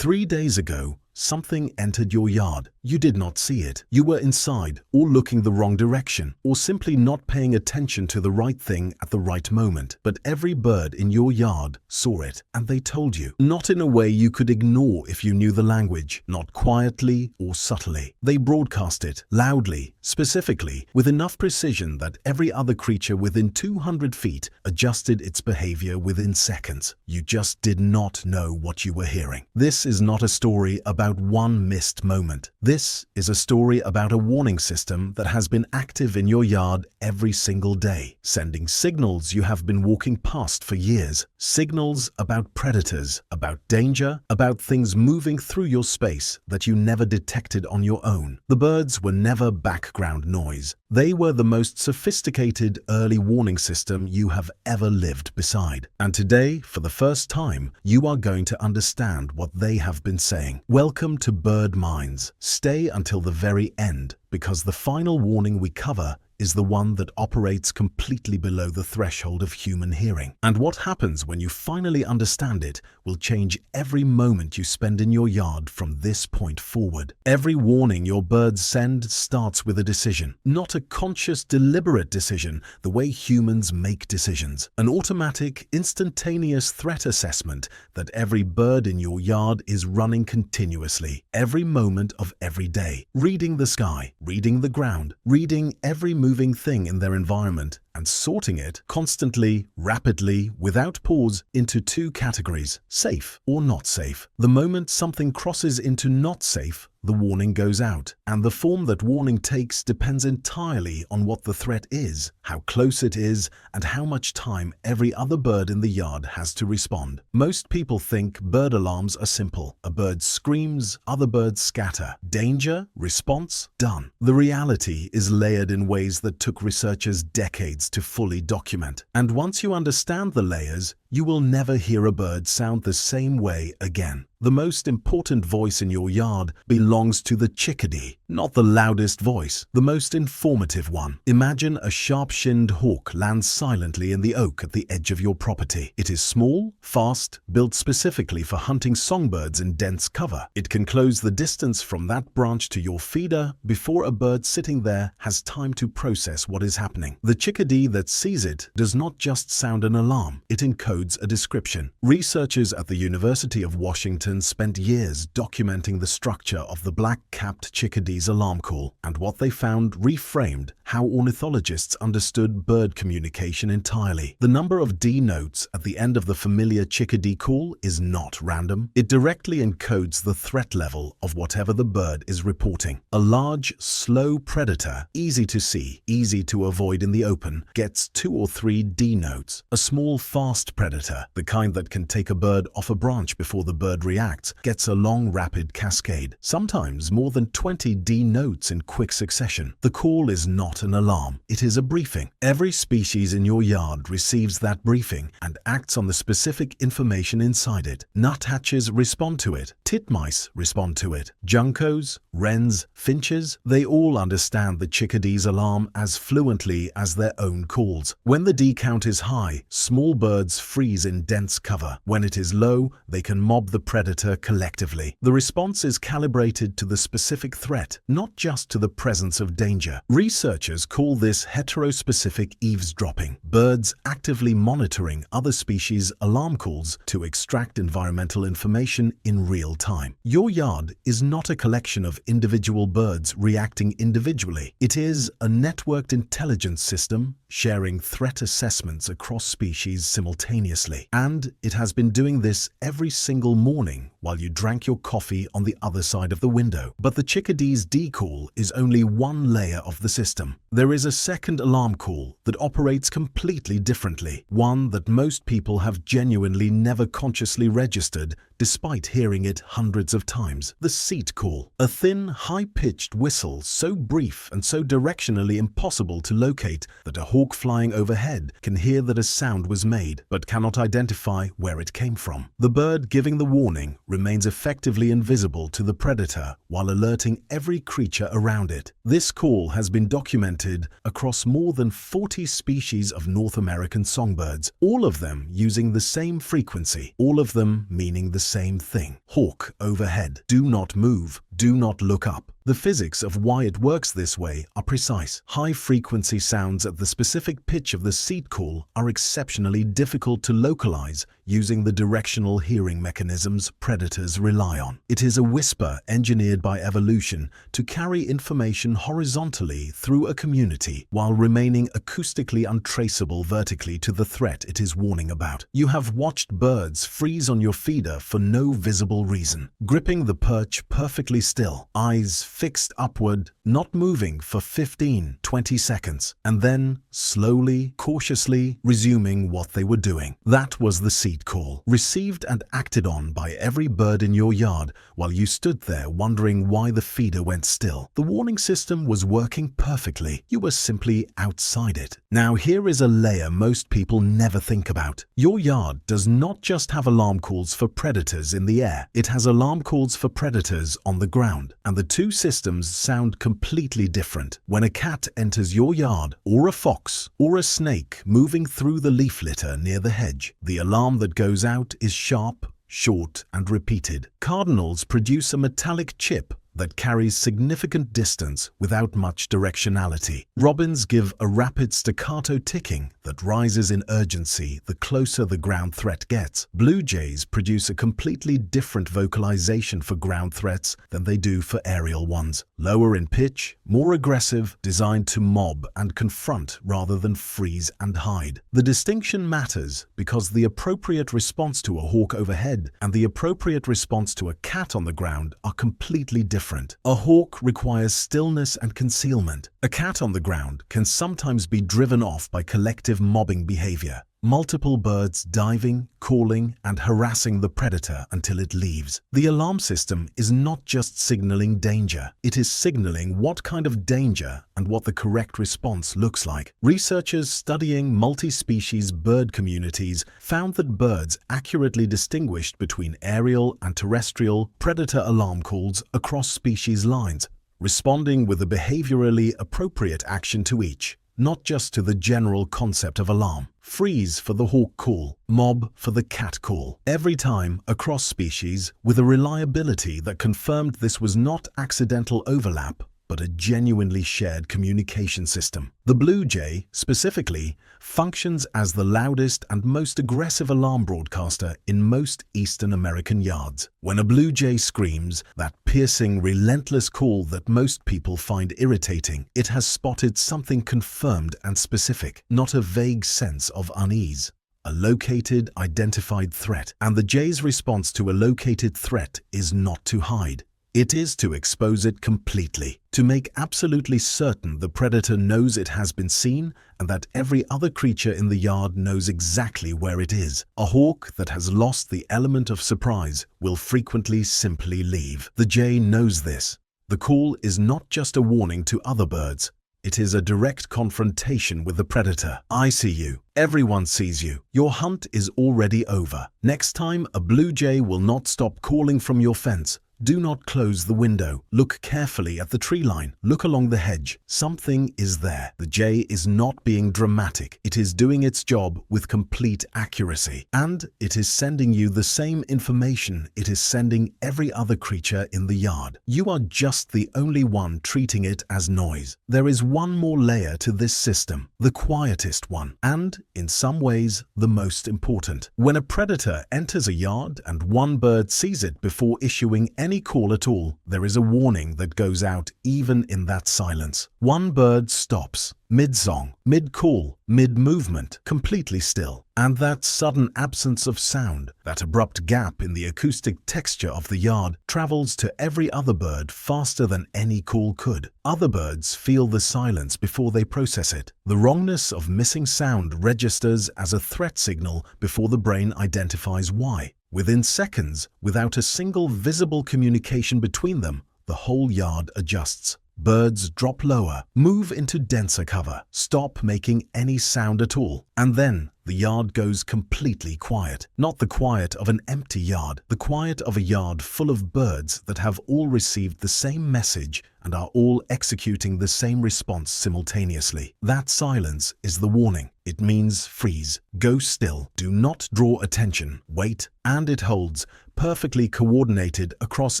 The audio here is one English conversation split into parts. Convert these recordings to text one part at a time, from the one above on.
3 days ago, something entered your yard. You did not see it. You were inside, or looking the wrong direction, or simply not paying attention to the right thing at the right moment. But every bird in your yard saw it, and they told you. Not in a way you could ignore if you knew the language, not quietly or subtly. They broadcast it, loudly, specifically, with enough precision that every other creature within 200 feet adjusted its behavior within seconds. You just did not know what you were hearing. This is not a story about one missed moment. This is a story about a warning system that has been active in your yard every single day, sending signals you have been walking past for years. Signals about predators, about danger, about things moving through your space that you never detected on your own. The birds were never background noise. They were the most sophisticated early warning system you have ever lived beside. And today, for the first time, you are going to understand what they have been saying. Welcome to Bird Minds. Stay until the very end, because the final warning we cover is the one that operates completely below the threshold of human hearing. And what happens when you finally understand it will change every moment you spend in your yard from this point forward. Every warning your birds send starts with a decision, not a conscious, deliberate decision the way humans make decisions. An automatic, instantaneous threat assessment that every bird in your yard is running continuously, every moment of every day, reading the sky, reading the ground, reading every moving thing in their environment and sorting it constantly, rapidly, without pause into two categories, safe or not safe. The moment something crosses into not safe, the warning goes out, and the form that warning takes depends entirely on what the threat is, how close it is, and how much time every other bird in the yard has to respond. Most people think bird alarms are simple. A bird screams, other birds scatter. Danger, response, done. The reality is layered in ways that took researchers decades to fully document. And once you understand the layers, you will never hear a bird sound the same way again. The most important voice in your yard belongs to the chickadee, not the loudest voice, the most informative one. Imagine a sharp-shinned hawk lands silently in the oak at the edge of your property. It is small, fast, built specifically for hunting songbirds in dense cover. It can close the distance from that branch to your feeder before a bird sitting there has time to process what is happening. The chickadee that sees it does not just sound an alarm, it encodes a description. Researchers at the University of Washington spent years documenting the structure of the black-capped chickadee's alarm call, and what they found reframed how ornithologists understood bird communication entirely. The number of D notes at the end of the familiar chickadee call is not random. It directly encodes the threat level of whatever the bird is reporting. A large, slow predator, easy to see, easy to avoid in the open, gets 2 or 3 D notes. A small, fast predator, the kind that can take a bird off a branch before the bird reacts, gets a long, rapid cascade, sometimes more than 20 D notes in quick succession. The call is not an alarm, it is a briefing. Every species in your yard receives that briefing and acts on the specific information inside it. Nuthatches respond to it, titmice respond to it, juncos, wrens, finches, they all understand the chickadee's alarm as fluently as their own calls. When the D count is high, small birds freeze in dense cover. When it is low, they can mob the predator collectively. The response is calibrated to the specific threat, not just to the presence of danger. Researchers call this heterospecific eavesdropping, birds actively monitoring other species' alarm calls to extract environmental information in real time. Your yard is not a collection of individual birds reacting individually. It is a networked intelligence system sharing threat assessments across species simultaneously. And it has been doing this every single morning while you drank your coffee on the other side of the window. But the chickadee's D call is only one layer of the system. There is a second alarm call that operates completely differently, one that most people have genuinely never consciously registered despite hearing it hundreds of times. The seat call, a thin, high-pitched whistle so brief and so directionally impossible to locate that a hawk flying overhead can hear that a sound was made but cannot identify where it came from. The bird giving the warning remains effectively invisible to the predator while alerting every creature around it. This call has been documented across more than 40 species of North American songbirds, all of them using the same frequency, all of them meaning the same thing. Hawk overhead. Do not move. Do not look up. The physics of why it works this way are precise. High-frequency sounds at the specific pitch of the seed call are exceptionally difficult to localize using the directional hearing mechanisms predators rely on. It is a whisper engineered by evolution to carry information horizontally through a community while remaining acoustically untraceable vertically to the threat it is warning about. You have watched birds freeze on your feeder for no visible reason, gripping the perch perfectly still, eyes fixed upward, not moving for 15-20 seconds, and then, slowly, cautiously, resuming what they were doing. That was the seed call, received and acted on by every bird in your yard while you stood there wondering why the feeder went still. The warning system was working perfectly. You were simply outside it. Now here is a layer most people never think about. Your yard does not just have alarm calls for predators in the air. It has alarm calls for predators on the ground, and the two systems sound completely different. When a cat enters your yard, or a fox, or a snake moving through the leaf litter near the hedge, the alarm that goes out is sharp, short, and repeated. Cardinals produce a metallic chip that carries significant distance without much directionality. Robins give a rapid staccato ticking that rises in urgency the closer the ground threat gets. Blue jays produce a completely different vocalization for ground threats than they do for aerial ones. Lower in pitch, more aggressive, designed to mob and confront rather than freeze and hide. The distinction matters because the appropriate response to a hawk overhead and the appropriate response to a cat on the ground are completely different. A hawk requires stillness and concealment. A cat on the ground can sometimes be driven off by collective mobbing behavior. Multiple birds diving, calling, and harassing the predator until it leaves. The alarm system is not just signaling danger, it is signaling what kind of danger and what the correct response looks like. Researchers studying multi-species bird communities found that birds accurately distinguished between aerial and terrestrial predator alarm calls across species lines, responding with a behaviorally appropriate action to each, not just to the general concept of alarm. Freeze for the hawk call, mob for the cat call. Every time across species with a reliability that confirmed this was not accidental overlap, but a genuinely shared communication system. The blue jay, specifically, functions as the loudest and most aggressive alarm broadcaster in most Eastern American yards. When a blue jay screams, that piercing, relentless call that most people find irritating, it has spotted something confirmed and specific, not a vague sense of unease. A located, identified threat. And the jay's response to a located threat is not to hide. It is to expose it completely, to make absolutely certain the predator knows it has been seen and that every other creature in the yard knows exactly where it is. A hawk that has lost the element of surprise will frequently simply leave. The jay knows this. The call is not just a warning to other birds. It is a direct confrontation with the predator. I see you. Everyone sees you. Your hunt is already over. Next time, a blue jay will not stop calling from your fence. Do not close the window. Look carefully at the tree line. Look along the hedge. Something is there. The jay is not being dramatic. It is doing its job with complete accuracy. And it is sending you the same information it is sending every other creature in the yard. You are just the only one treating it as noise. There is one more layer to this system, the quietest one, and, in some ways, the most important. When a predator enters a yard and one bird sees it before issuing any call at all, there is a warning that goes out even in that silence. One bird stops, mid-song, mid-call, mid-movement, completely still. And that sudden absence of sound, that abrupt gap in the acoustic texture of the yard, travels to every other bird faster than any call could. Other birds feel the silence before they process it. The wrongness of missing sound registers as a threat signal before the brain identifies why. Within seconds, without a single visible communication between them, the whole yard adjusts. Birds drop lower, move into denser cover, stop making any sound at all, and then the yard goes completely quiet. Not the quiet of an empty yard, the quiet of a yard full of birds that have all received the same message and are all executing the same response simultaneously. That silence is the warning. It means freeze, go still, do not draw attention, wait, and it holds, perfectly coordinated across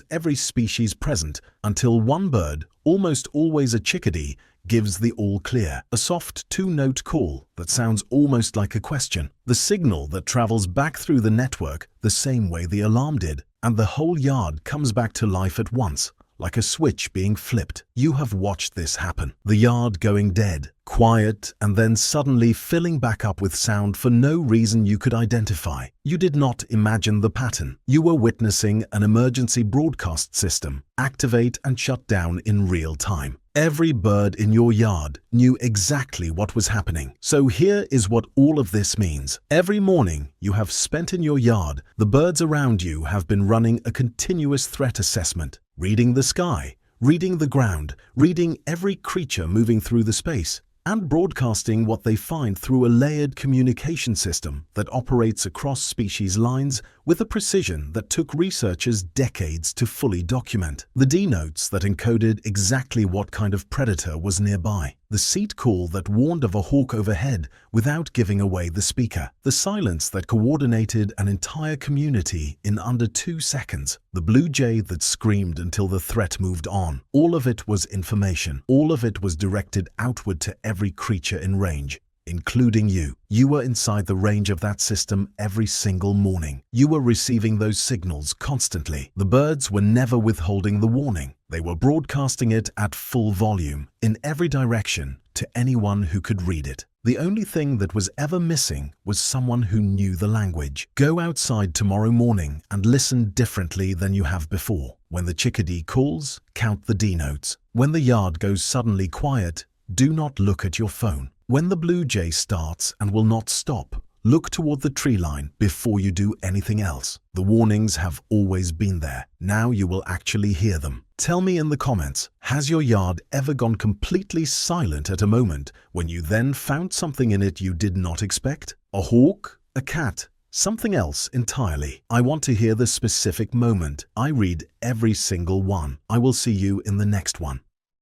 every species present until one bird, almost always a chickadee, gives the all clear, a soft two-note call that sounds almost like a question, the signal that travels back through the network the same way the alarm did, and the whole yard comes back to life at once, like a switch being flipped. You have watched this happen, the yard going dead, quiet, and then suddenly filling back up with sound for no reason you could identify. You did not imagine the pattern. You were witnessing an emergency broadcast system activate and shut down in real time. Every bird in your yard knew exactly what was happening. So here is what all of this means. Every morning you have spent in your yard, the birds around you have been running a continuous threat assessment, reading the sky, reading the ground, reading every creature moving through the space, and broadcasting what they find through a layered communication system that operates across species lines with a precision that took researchers decades to fully document. The D-notes that encoded exactly what kind of predator was nearby. The seat call that warned of a hawk overhead without giving away the speaker. The silence that coordinated an entire community in under 2 seconds. The blue jay that screamed until the threat moved on. All of it was information. All of it was directed outward to every creature in range, including you. You were inside the range of that system every single morning. You were receiving those signals constantly. The birds were never withholding the warning. They were broadcasting it at full volume, in every direction, to anyone who could read it. The only thing that was ever missing was someone who knew the language. Go outside tomorrow morning and listen differently than you have before. When the chickadee calls, count the D-notes. When the yard goes suddenly quiet, do not look at your phone. When the blue jay starts and will not stop, look toward the tree line before you do anything else. The warnings have always been there. Now you will actually hear them. Tell me in the comments, has your yard ever gone completely silent at a moment when you then found something in it you did not expect? A hawk? A cat? Something else entirely? I want to hear the specific moment. I read every single one. I will see you in the next one.